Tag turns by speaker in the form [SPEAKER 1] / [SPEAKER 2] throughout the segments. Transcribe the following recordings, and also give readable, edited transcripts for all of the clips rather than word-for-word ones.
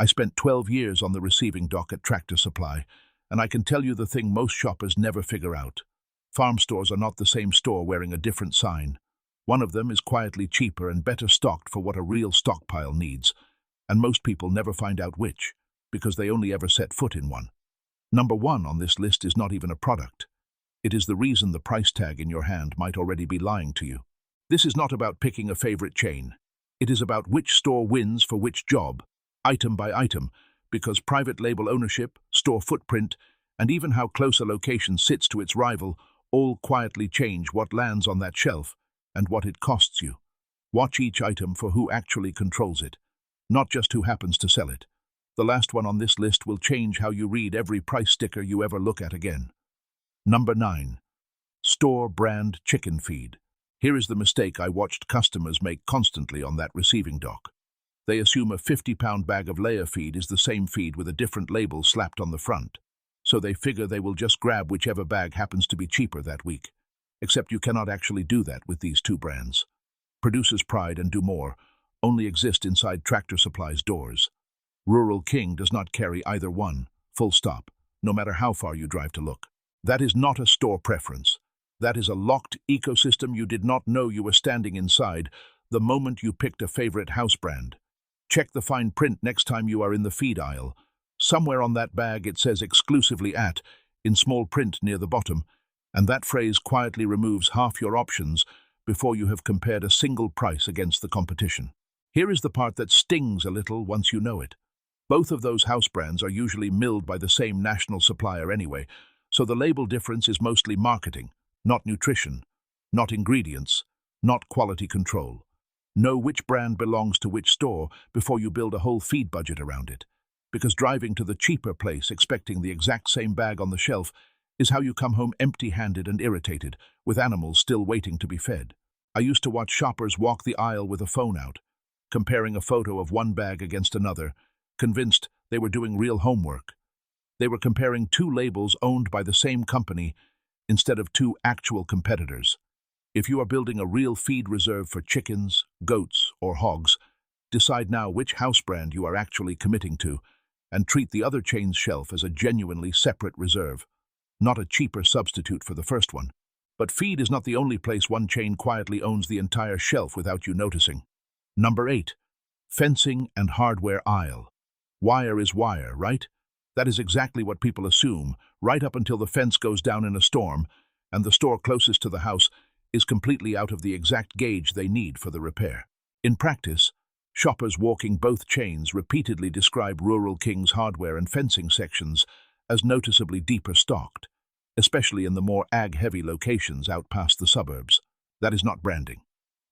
[SPEAKER 1] I spent 12 years on the receiving dock at Tractor Supply, and I can tell you the thing most shoppers never figure out. Farm stores are not the same store wearing a different sign. One of them is quietly cheaper and better stocked for what a real stockpile needs, and most people never find out which, because they only ever set foot in one. Number one on this list is not even a product. It is the reason the price tag in your hand might already be lying to you. This is not about picking a favorite chain. It is about which store wins for which job, item by item, because private label ownership, store footprint, and even how close a location sits to its rival all quietly change what lands on that shelf and what it costs you. Watch each item for who actually controls it, not just who happens to sell it. The last one on this list will change how you read every price sticker you ever look at again. Number 9. Store brand chicken feed. Here is the mistake I watched customers make constantly on that receiving dock. They assume a 50-pound bag of layer feed is the same feed with a different label slapped on the front. So they figure they will just grab whichever bag happens to be cheaper that week. Except you cannot actually do that with these two brands. Producer's Pride and Do More only exist inside Tractor Supply's doors. Rural King does not carry either one, full stop, no matter how far you drive to look. That is not a store preference. That is a locked ecosystem you did not know you were standing inside the moment you picked a favorite house brand. Check the fine print next time you are in the feed aisle. Somewhere on that bag it says exclusively at, in small print near the bottom, and that phrase quietly removes half your options before you have compared a single price against the competition. Here is the part that stings a little once you know it. Both of those house brands are usually milled by the same national supplier anyway, so the label difference is mostly marketing, not nutrition, not ingredients, not quality control. Know which brand belongs to which store before you build a whole feed budget around it, because driving to the cheaper place expecting the exact same bag on the shelf is how you come home empty-handed and irritated, with animals still waiting to be fed. I used to watch shoppers walk the aisle with a phone out, comparing a photo of one bag against another, convinced they were doing real homework. They were comparing two labels owned by the same company instead of two actual competitors. If you are building a real feed reserve for chickens, goats, or hogs, decide now which house brand you are actually committing to, and treat the other chain's shelf as a genuinely separate reserve, not a cheaper substitute for the first one. But feed is not the only place one chain quietly owns the entire shelf without you noticing. Number 8. Fencing and hardware aisle. Wire is wire, right? That is exactly what people assume, right up until the fence goes down in a storm, and the store closest to the house is completely out of the exact gauge they need for the repair. In practice, shoppers walking both chains repeatedly describe Rural King's hardware and fencing sections as noticeably deeper stocked, especially in the more ag-heavy locations out past the suburbs. That is not branding.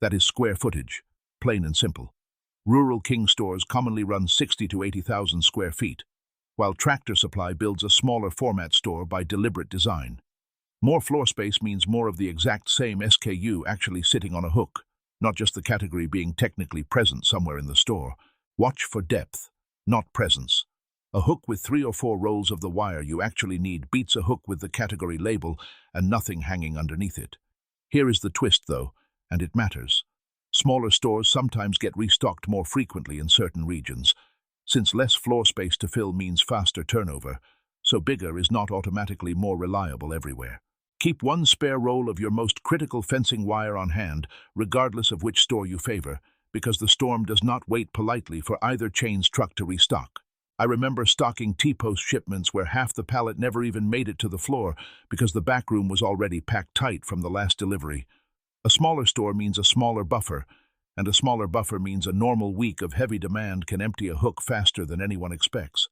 [SPEAKER 1] That is square footage, plain and simple. Rural King stores commonly run 60 to 80,000 square feet, while Tractor Supply builds a smaller format store by deliberate design. More floor space means more of the exact same SKU actually sitting on a hook, not just the category being technically present somewhere in the store. Watch for depth, not presence. A hook with 3 or 4 rolls of the wire you actually need beats a hook with the category label and nothing hanging underneath it. Here is the twist, though, and it matters. Smaller stores sometimes get restocked more frequently in certain regions, since less floor space to fill means faster turnover, so bigger is not automatically more reliable everywhere. Keep one spare roll of your most critical fencing wire on hand, regardless of which store you favor, because the storm does not wait politely for either chain's truck to restock. I remember stocking T-post shipments where half the pallet never even made it to the floor because the back room was already packed tight from the last delivery. A smaller store means a smaller buffer, and a smaller buffer means a normal week of heavy demand can empty a hook faster than anyone expects.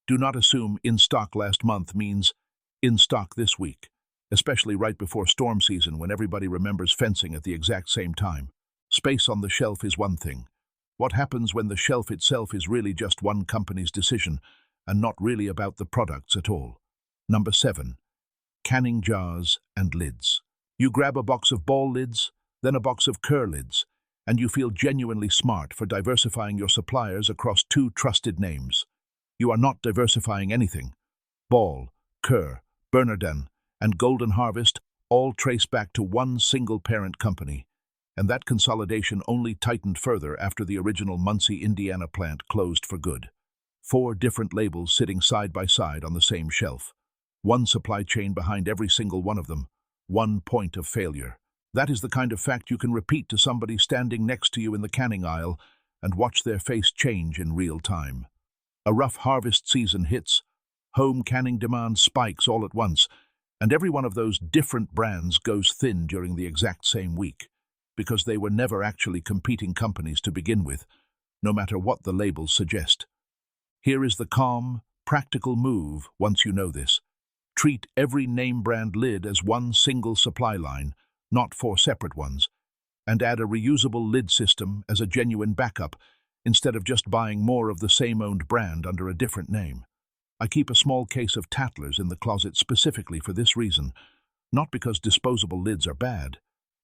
[SPEAKER 1] Do not assume in stock last month means in stock this week, especially right before storm season when everybody remembers fencing at the exact same time. Space on the shelf is one thing. What happens when the shelf itself is really just one company's decision and not really about the products at all? Number 7. Canning jars and lids. You grab a box of Ball lids, then a box of Kerr lids, and you feel genuinely smart for diversifying your suppliers across 2 trusted names. You are not diversifying anything. Ball, Kerr, Bernardin, and Golden Harvest all trace back to one single parent company, and that consolidation only tightened further after the original Muncie, Indiana plant closed for good. 4 different labels sitting side by side on the same shelf. One supply chain behind every single one of them. One point of failure. That is the kind of fact you can repeat to somebody standing next to you in the canning aisle and watch their face change in real time. A rough harvest season hits, home canning demand spikes all at once, and every one of those different brands goes thin during the exact same week, because they were never actually competing companies to begin with, no matter what the labels suggest. Here is the calm, practical move once you know this. Treat every name brand lid as one single supply line, not 4 separate ones, and add a reusable lid system as a genuine backup instead of just buying more of the same owned brand under a different name. I keep a small case of Tattlers in the closet specifically for this reason, not because disposable lids are bad,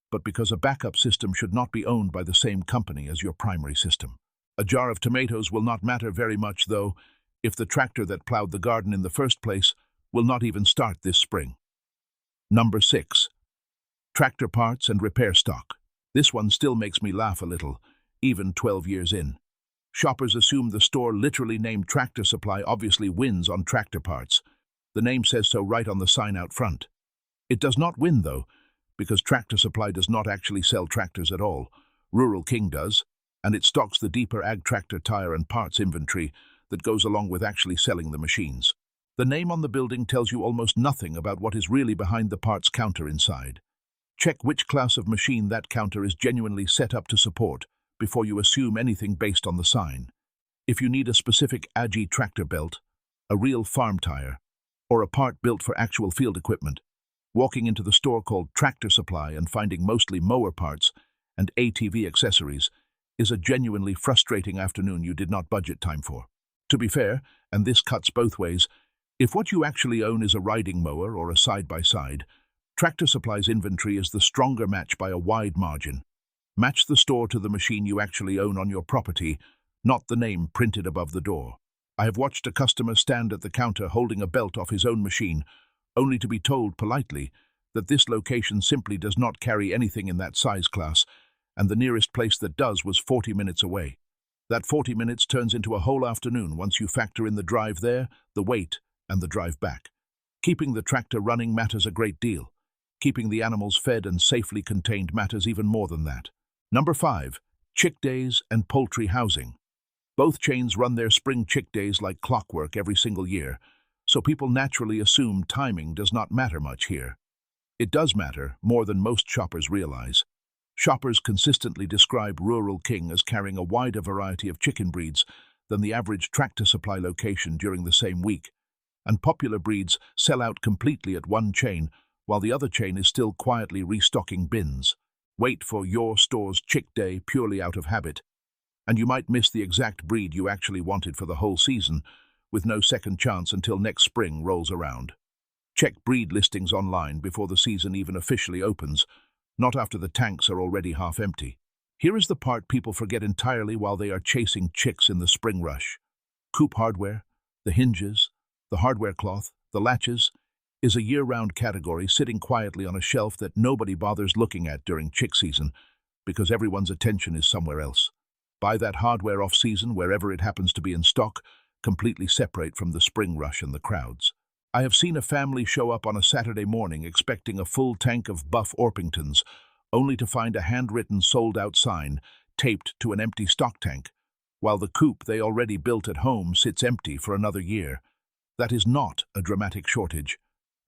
[SPEAKER 1] but because a backup system should not be owned by the same company as your primary system. A jar of tomatoes will not matter very much, though, if the tractor that plowed the garden in the first place will not even start this spring. Number 6. Tractor parts and repair stock. This one still makes me laugh a little, even 12 years in. Shoppers assume the store literally named Tractor Supply obviously wins on tractor parts. The name says so right on the sign out front. It does not win, though, because Tractor Supply does not actually sell tractors at all. Rural King does, and it stocks the deeper ag tractor tire and parts inventory that goes along with actually selling the machines. The name on the building tells you almost nothing about what is really behind the parts counter inside. Check which class of machine that counter is genuinely set up to support before you assume anything based on the sign. If you need a specific Agi tractor belt, a real farm tire, or a part built for actual field equipment, walking into the store called Tractor Supply and finding mostly mower parts and ATV accessories is a genuinely frustrating afternoon you did not budget time for. To be fair, and this cuts both ways, if what you actually own is a riding mower or a side-by-side, Tractor Supply's inventory is the stronger match by a wide margin. Match the store to the machine you actually own on your property, not the name printed above the door. I have watched a customer stand at the counter holding a belt off his own machine, only to be told politely that this location simply does not carry anything in that size class, and the nearest place that does was 40 minutes away. That 40 minutes turns into a whole afternoon once you factor in the drive there, the wait, and the drive back. Keeping the tractor running matters a great deal. Keeping the animals fed and safely contained matters even more than that. Number 5. Chick days and poultry housing. Both chains run their spring chick days like clockwork every single year, so people naturally assume timing does not matter much here. It does matter, more than most shoppers realize. Shoppers consistently describe Rural King as carrying a wider variety of chicken breeds than the average Tractor Supply location during the same week, and popular breeds sell out completely at one chain, while the other chain is still quietly restocking bins. Wait for your store's chick day purely out of habit, and you might miss the exact breed you actually wanted for the whole season, with no second chance until next spring rolls around. Check breed listings online before the season even officially opens, not after the tanks are already half empty. Here is the part people forget entirely while they are chasing chicks in the spring rush. Coop hardware, the hinges, the hardware cloth, the latches, is a year-round category sitting quietly on a shelf that nobody bothers looking at during chick season because everyone's attention is somewhere else. Buy that hardware off-season wherever it happens to be in stock, completely separate from the spring rush and the crowds. I have seen a family show up on a Saturday morning expecting a full tank of Buff Orpingtons, only to find a handwritten sold-out sign taped to an empty stock tank, while the coop they already built at home sits empty for another year. That is not a dramatic shortage.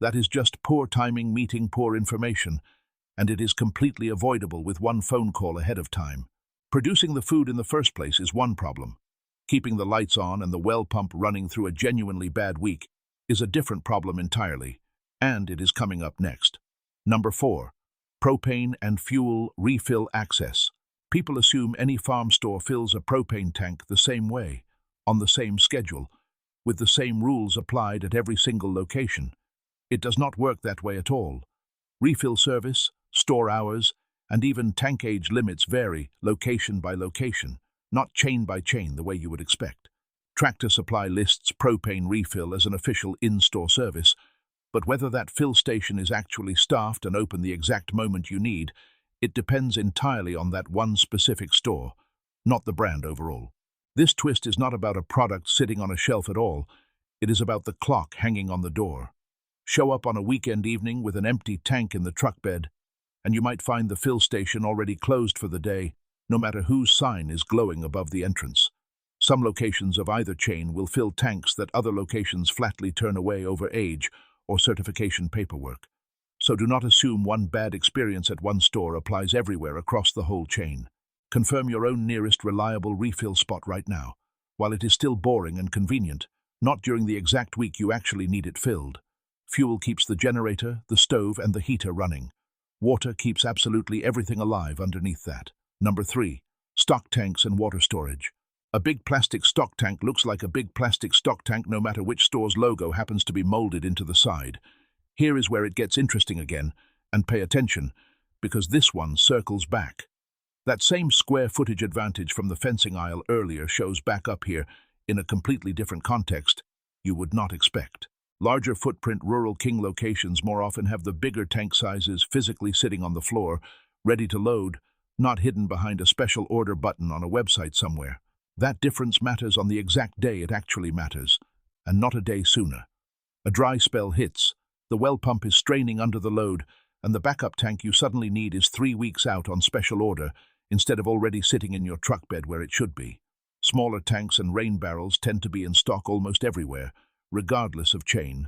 [SPEAKER 1] That is just poor timing meeting poor information, and it is completely avoidable with one phone call ahead of time. Producing the food in the first place is one problem. Keeping the lights on and the well pump running through a genuinely bad week is a different problem entirely, and it is coming up next. Number 4. Propane and fuel refill access. People assume any farm store fills a propane tank the same way, on the same schedule, with the same rules applied at every single location. It does not work that way at all. Refill service, store hours, and even tank age limits vary location by location, not chain by chain the way you would expect. Tractor Supply lists propane refill as an official in-store service, but whether that fill station is actually staffed and open the exact moment you need, it depends entirely on that one specific store, not the brand overall. This twist is not about a product sitting on a shelf at all. It is about the clock hanging on the door. Show up on a weekend evening with an empty tank in the truck bed, and you might find the fill station already closed for the day, no matter whose sign is glowing above the entrance. Some locations of either chain will fill tanks that other locations flatly turn away over age or certification paperwork. So do not assume one bad experience at one store applies everywhere across the whole chain. Confirm your own nearest reliable refill spot right now. While it is still boring and convenient, not during the exact week you actually need it filled. Fuel keeps the generator, the stove, and the heater running. Water keeps absolutely everything alive underneath that. Number 3. Stock tanks and water storage. A big plastic stock tank looks like a big plastic stock tank no matter which store's logo happens to be molded into the side. Here is where it gets interesting again, and pay attention, because this one circles back. That same square footage advantage from the fencing aisle earlier shows back up here in a completely different context you would not expect. Larger footprint Rural King locations more often have the bigger tank sizes physically sitting on the floor, ready to load, not hidden behind a special order button on a website somewhere. That difference matters on the exact day it actually matters, and not a day sooner. A dry spell hits, the well pump is straining under the load, and the backup tank you suddenly need is 3 weeks out on special order, instead of already sitting in your truck bed where it should be. Smaller tanks and rain barrels tend to be in stock almost everywhere, regardless of chain,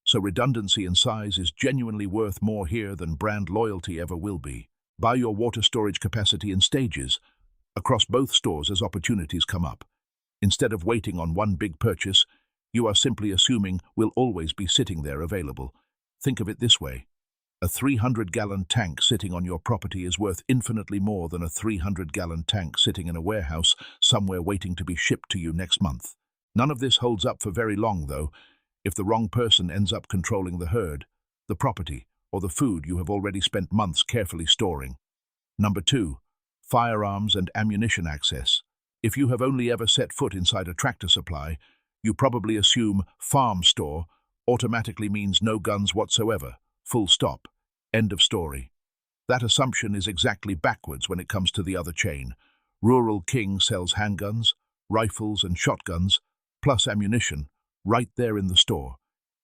[SPEAKER 1] so redundancy and size is genuinely worth more here than brand loyalty ever will be. Buy your water storage capacity in stages, across both stores as opportunities come up. Instead of waiting on one big purchase, you are simply assuming will always be sitting there available. Think of it this way. A 300-gallon tank sitting on your property is worth infinitely more than a 300-gallon tank sitting in a warehouse somewhere waiting to be shipped to you next month. None of this holds up for very long, though, if the wrong person ends up controlling the herd, the property, or the food you have already spent months carefully storing. Number 2. Firearms and ammunition access. If you have only ever set foot inside a Tractor Supply, you probably assume farm store automatically means no guns whatsoever. Full stop. End of story. That assumption is exactly backwards when it comes to the other chain. Rural King sells handguns, rifles, and shotguns, plus ammunition, right there in the store,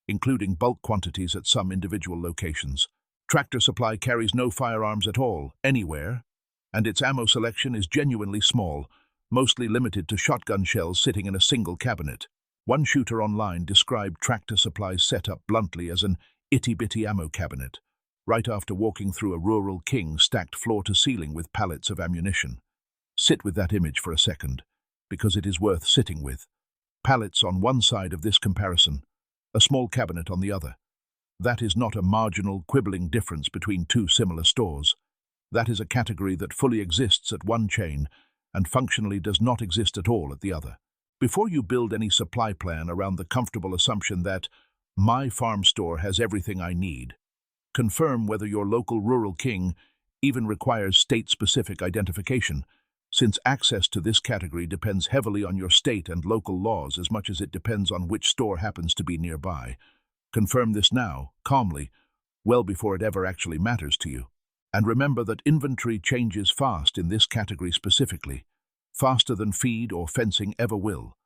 [SPEAKER 1] including bulk quantities at some individual locations. Tractor Supply carries no firearms at all, anywhere, and its ammo selection is genuinely small, mostly limited to shotgun shells sitting in a single cabinet. One shooter online described Tractor Supply's setup bluntly as an itty-bitty ammo cabinet, right after walking through a Rural King stacked floor to ceiling with pallets of ammunition. Sit with that image for a second, because it is worth sitting with. Pallets on one side of this comparison, a small cabinet on the other. That is not a marginal, quibbling difference between two similar stores. That is a category that fully exists at one chain and functionally does not exist at all at the other. Before you build any supply plan around the comfortable assumption that my farm store has everything I need, confirm whether your local Rural King even requires state-specific identification, since access to this category depends heavily on your state and local laws as much as it depends on which store happens to be nearby. Confirm this now, calmly, well before it ever actually matters to you. And remember that inventory changes fast in this category specifically, faster than feed or fencing ever will.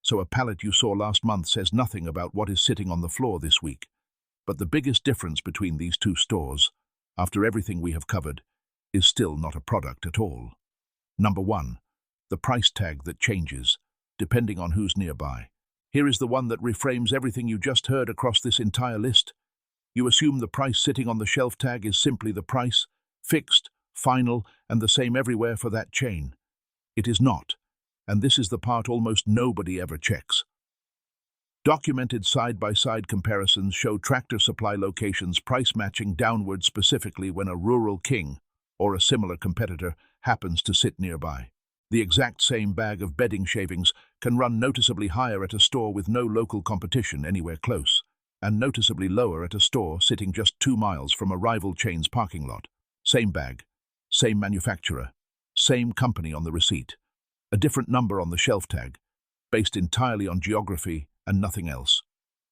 [SPEAKER 1] So a pallet you saw last month says nothing about what is sitting on the floor this week. But the biggest difference between these two stores, after everything we have covered, is still not a product at all. Number 1. The price tag that changes, depending on who's nearby. Here is the one that reframes everything you just heard across this entire list. You assume the price sitting on the shelf tag is simply the price, fixed, final, and the same everywhere for that chain. It is not, and this is the part almost nobody ever checks. Documented side-by-side comparisons show Tractor Supply locations price matching downward specifically when a Rural King or a similar competitor happens to sit nearby. The exact same bag of bedding shavings can run noticeably higher at a store with no local competition anywhere close, and noticeably lower at a store sitting just 2 miles from a rival chain's parking lot. Same bag, same manufacturer, same company on the receipt, a different number on the shelf tag, based entirely on geography and nothing else.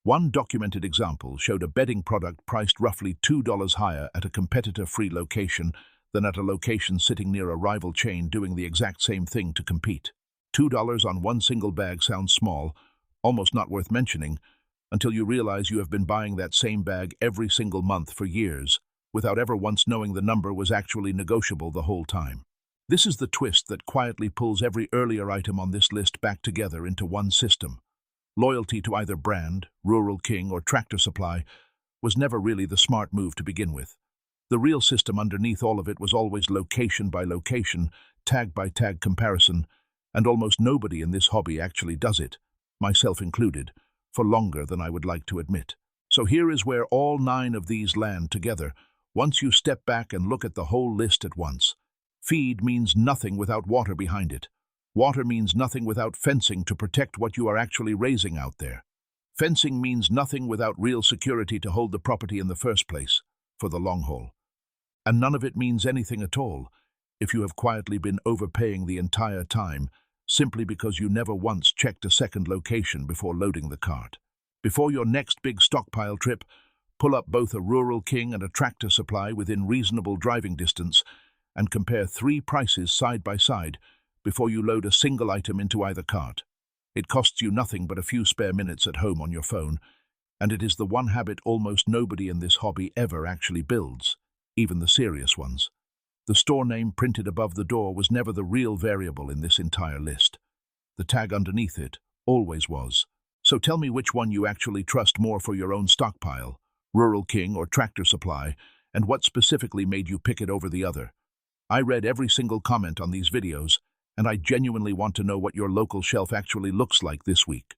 [SPEAKER 1] One documented example showed a bedding product priced roughly $2 higher at a competitor-free location than at a location sitting near a rival chain doing the exact same thing to compete. $2 on one single bag sounds small, almost not worth mentioning, until you realize you have been buying that same bag every single month for years, without ever once knowing the number was actually negotiable the whole time. This is the twist that quietly pulls every earlier item on this list back together into one system. Loyalty to either brand, Rural King or Tractor Supply, was never really the smart move to begin with. The real system underneath all of it was always location by location, tag by tag comparison, and almost nobody in this hobby actually does it, myself included, for longer than I would like to admit. So here is where all 9 of these land together, once you step back and look at the whole list at once. Feed means nothing without water behind it. Water means nothing without fencing to protect what you are actually raising out there. Fencing means nothing without real security to hold the property in the first place, for the long haul. And none of it means anything at all if you have quietly been overpaying the entire time, simply because you never once checked a second location before loading the cart. Before your next big stockpile trip, pull up both a Rural King and a Tractor Supply within reasonable driving distance and compare 3 prices side by side before you load a single item into either cart. It costs you nothing but a few spare minutes at home on your phone, and it is the one habit almost nobody in this hobby ever actually builds, even the serious ones. The store name printed above the door was never the real variable in this entire list. The tag underneath it always was. So tell me which one you actually trust more for your own stockpile, Rural King or Tractor Supply, and what specifically made you pick it over the other. I read every single comment on these videos, and I genuinely want to know what your local shelf actually looks like this week.